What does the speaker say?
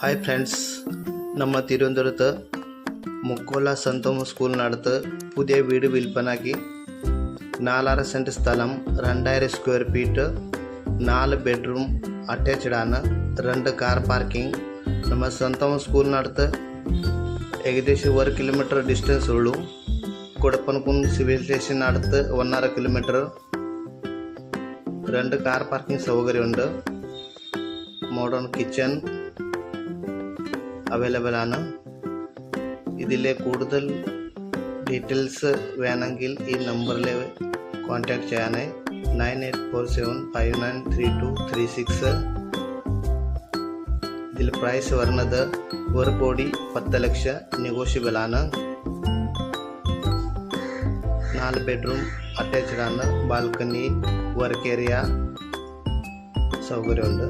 Hi friends, നമ്മൾ തിരുവനന്തപുരത്ത് Mukkola cent Thomas സ്കൂളിനടുത്ത് പുതിയ വീട് വിൽപ്പനയ്ക്ക് 4.5 സെൻറ്റ് സ്ഥലം, 2000 സ്ക്വയർ ഫീറ്റ്, 4 ബെഡ്റൂം അറ്റാച്ച്ഡ് ആണ്, 2 കാർ പാർക്കിംഗ്. നമ്മൾ സെൻറ് തോമസ് സ്കൂളിനടുത്ത് ഏകദേശം 1 കിലോമീറ്റർ ഡിസ്റ്റൻസ് ഉള്ളൂ. Kudappanakunnu civil സ്റ്റേഷനടുത്ത് 1.5 kilometre. 2 car parking സൗകര്യമുണ്ട്. മോഡേൺ കിച്ചൺ അവൈലബിൾ ആണ്. ഇതിലെ കൂടുതൽ ഡീറ്റെയിൽസ് വേണമെങ്കിൽ ഈ നമ്പറിൽ കോൺടാക്ട് ചെയ്യാനായി 9847593236. ഇതിൽ പ്രൈസ് വരുന്നത് 1 കോടി 10 ലക്ഷം, നെഗോഷ്യബിൾ ആണ്. 4 ബെഡ്റൂം അറ്റാച്ച്ഡ് ആണ്. ബാൽക്കണി, വർക്ക് ഏരിയ സൗകര്യമുണ്ട്.